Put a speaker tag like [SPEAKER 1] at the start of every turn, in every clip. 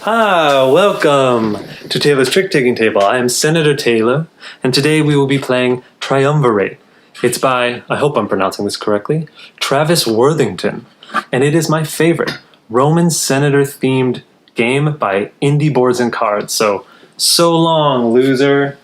[SPEAKER 1] Welcome to Taylor's Trick-Taking Table. I am Senator Taylor, and today we will be playing Triumvirate. It's by, I hope I'm pronouncing this correctly, Travis Worthington, and it is my favorite Roman Senator-themed game by Indie Boards and Cards. So long, loser.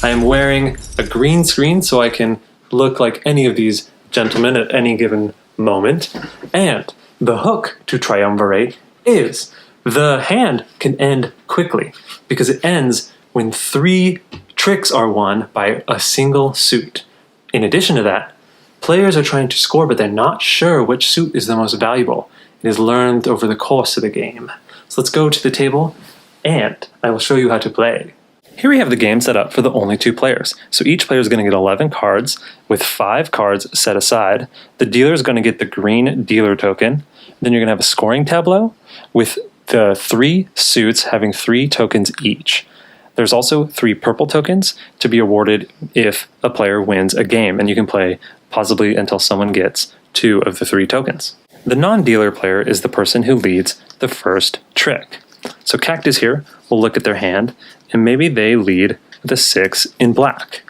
[SPEAKER 1] I am wearing a green screen so I can look like any of these gentlemen at any given moment, and the hook to Triumvirate is the hand can end quickly because it ends when 3 tricks are won by a single suit. In addition to that, players are trying to score, but they're not sure which suit is the most valuable. It is learned over the course of the game. So let's go to the table and I will show you how to play. Here we have the game set up for the only 2 players. So each player is going to get 11 cards with 5 cards set aside. The dealer is going to get the green dealer token. Then you're going to have a scoring tableau with the 3 suits having 3 tokens each. There's also 3 purple tokens to be awarded if a player wins a game, and you can play possibly until someone gets 2 of the 3 tokens. The non-dealer player is the person who leads the first trick. So Cactus here will look at their hand, and maybe they lead with a 6 in black.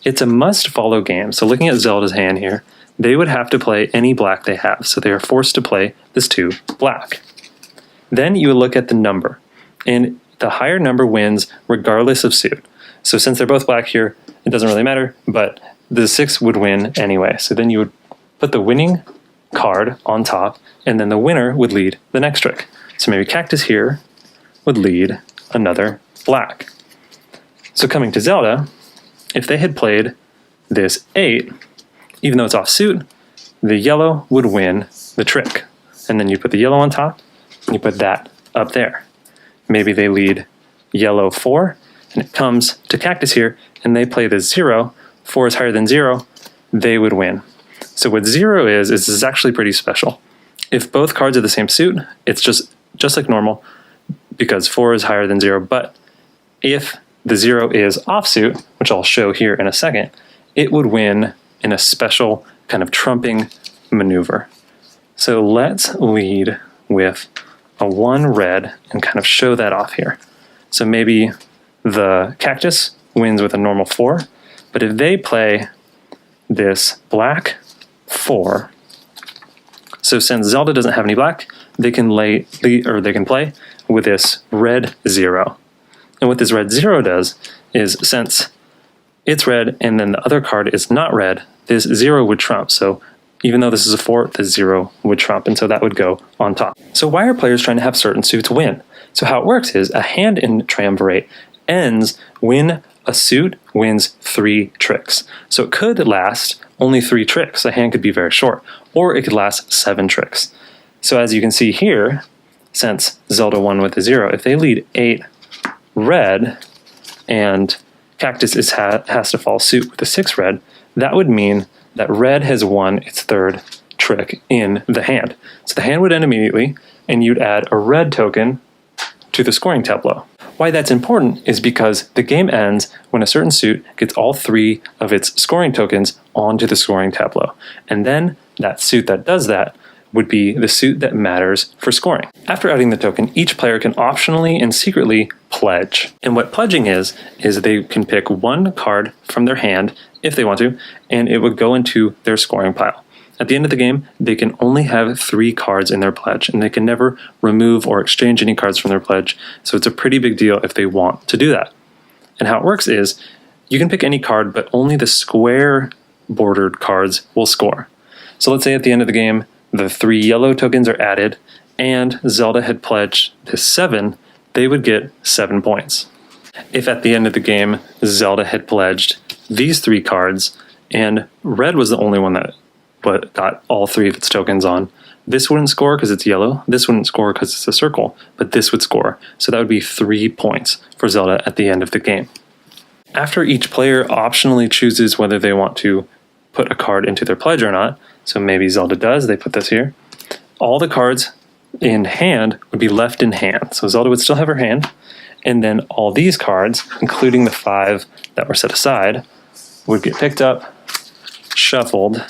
[SPEAKER 1] It's a must-follow game, so looking at Zelda's hand here, they would have to play any black they have, so they are forced to play this 2 black. Then you would look at the number, and the higher number wins regardless of suit. So since they're both black here, it doesn't really matter, but the 6 would win anyway. So then you would put the winning card on top, and then the winner would lead the next trick. So maybe Cactus here would lead another black. So coming to Zelda, if they had played this 8, even though it's off suit, the yellow would win the trick. And then you put the yellow on top, and you put that up there. Maybe they lead yellow 4, and it comes to Cactus here, and they play the 0, 4 is higher than 0, they would win. So what 0 is this is actually pretty special. If both cards are the same suit, it's just like normal, because 4 is higher than 0, but if the 0 is offsuit, which I'll show here in a second, it would win in a special kind of trumping maneuver. So let's lead with a 1 red and kind of show that off here. So maybe the Cactus wins with a normal 4, but if they play this black 4, so since Zelda doesn't have any black, they can play with this red 0. And what this red 0 does is, since it's red and then the other card is not red, this 0 would trump. So even though this is a 4, the 0 would trump, and so that would go on top. So why are players trying to have certain suits win? So how it works is a hand in Triumvirate ends when a suit wins 3 tricks. So it could last only 3 tricks. A hand could be very short, or it could last 7 tricks. So as you can see here, since Zelda won with a 0, if they lead 8 red and Cactus has to follow suit with a 6 red, that would mean that red has won its 3rd trick in the hand. So the hand would end immediately, and you'd add a red token to the scoring tableau. Why that's important is because the game ends when a certain suit gets all 3 of its scoring tokens onto the scoring tableau. And then that suit that does that would be the suit that matters for scoring. After adding the token, each player can optionally and secretly pledge. And what pledging is they can pick 1 card from their hand if they want to, and it would go into their scoring pile. At the end of the game, they can only have 3 cards in their pledge, and they can never remove or exchange any cards from their pledge, so it's a pretty big deal if they want to do that. And how it works is, you can pick any card, but only the square bordered cards will score. So let's say at the end of the game, the 3 yellow tokens are added, and Zelda had pledged this 7, they would get 7 points. If at the end of the game, Zelda had pledged these 3 cards, and red was the only one that got all 3 of its tokens on, this wouldn't score because it's yellow, this wouldn't score because it's a circle, but this would score. So that would be 3 points for Zelda at the end of the game. After each player optionally chooses whether they want to put a card into their pledge or not, so maybe Zelda does, they put this here, all the cards in hand would be left in hand. So Zelda would still have her hand, and then all these cards, including the 5 that were set aside, would get picked up, shuffled,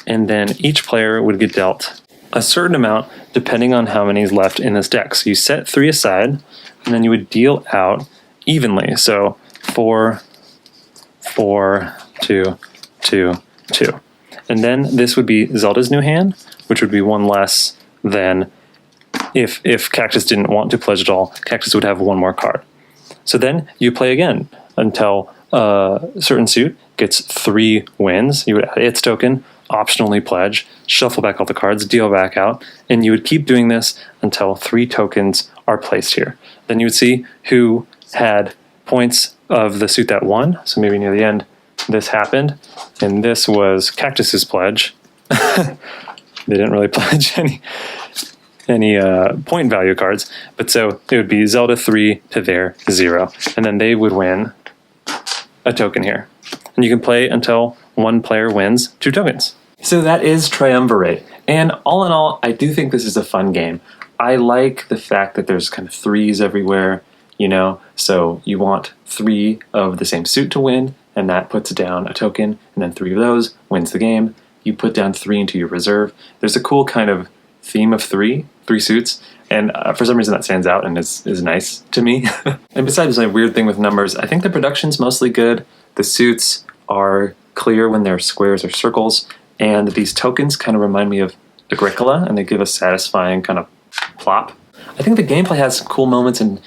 [SPEAKER 1] and then each player would get dealt a certain amount depending on how many is left in this deck. So you set 3 aside, and then you would deal out evenly. So 4, 4, 2, 2, 2. And then this would be Zelda's new hand, which would be 1 less than if Cactus didn't want to pledge at all. Cactus would have 1 more card. So then you play again until a certain suit gets 3 wins. You would add its token, optionally pledge, shuffle back all the cards, deal back out, and you would keep doing this until 3 tokens are placed here. Then you would see who had points of the suit that won. So maybe near the end this happened, and this was Cactus's pledge. They didn't really pledge any point value cards, but so it would be Zelda 3 to their 0, and then they would win a token here. And you can play until 1 player wins 2 tokens. So that is Triumvirate, and all in all, I do think this is a fun game. I like the fact that there's kind of 3s everywhere, you know, so you want 3 of the same suit to win, and that puts down a token, and then 3 of those wins the game. You put down 3 into your reserve. There's a cool kind of theme of 3 suits, and for some reason that stands out and is nice to me. And besides a weird thing with numbers, I think the production's mostly good. The suits are clear when they're squares or circles, and these tokens kind of remind me of Agricola, and they give a satisfying kind of plop. I think the gameplay has some cool moments and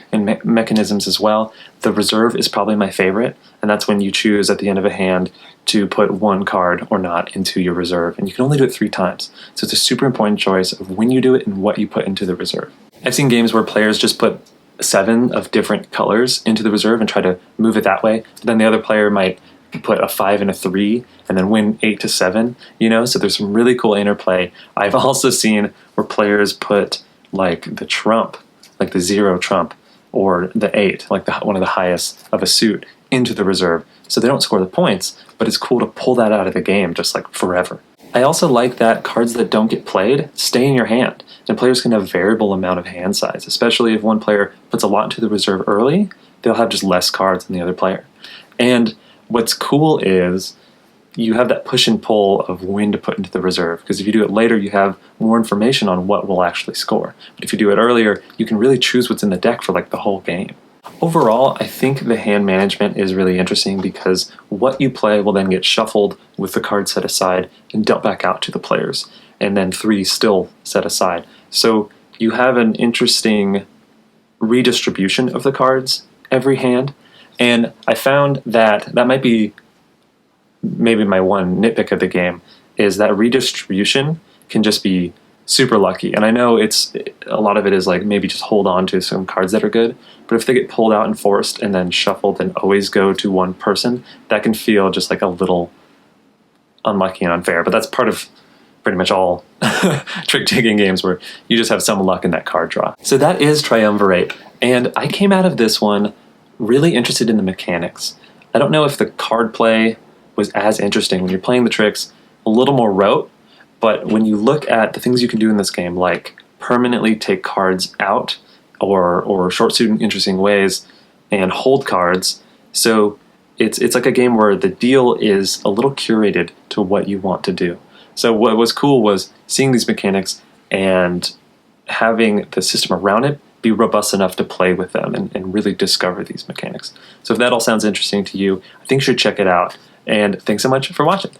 [SPEAKER 1] mechanisms as well. The reserve is probably my favorite, and that's when you choose at the end of a hand to put 1 card or not into your reserve, and you can only do it 3 times. So it's a super important choice of when you do it and what you put into the reserve. I've seen games where players just put 7 of different colors into the reserve and try to move it that way, but then the other player might put a 5 and a 3 and then win 8 to 7, you know, so there's some really cool interplay. I've also seen where players put like the trump, like the 0 trump, or the 8, like one of the highest of a suit, into the reserve. So they don't score the points, but it's cool to pull that out of the game just like forever. I also like that cards that don't get played stay in your hand, and players can have a variable amount of hand size, especially if one player puts a lot into the reserve early, they'll have just less cards than the other player. And what's cool is you have that push and pull of when to put into the reserve, because if you do it later, you have more information on what will actually score. But if you do it earlier, you can really choose what's in the deck for like the whole game. Overall, I think the hand management is really interesting because what you play will then get shuffled with the cards set aside and dealt back out to the players, and then 3 still set aside. So you have an interesting redistribution of the cards every hand, and I found that might be maybe my one nitpick of the game, is that redistribution can just be super lucky. And I know it's a lot of it is like maybe just hold on to some cards that are good, but if they get pulled out and forced and then shuffled and always go to one person, that can feel just like a little unlucky and unfair. But that's part of pretty much all trick-taking games where you just have some luck in that card draw. So that is Triumvirate, and I came out of this one really interested in the mechanics. I don't know if the card play was as interesting. When you're playing the tricks, a little more rote, but when you look at the things you can do in this game, like permanently take cards out or short suit in interesting ways and hold cards, so it's like a game where the deal is a little curated to what you want to do. So what was cool was seeing these mechanics and having the system around it be robust enough to play with them and really discover these mechanics. So if that all sounds interesting to you, I think you should check it out. And thanks so much for watching.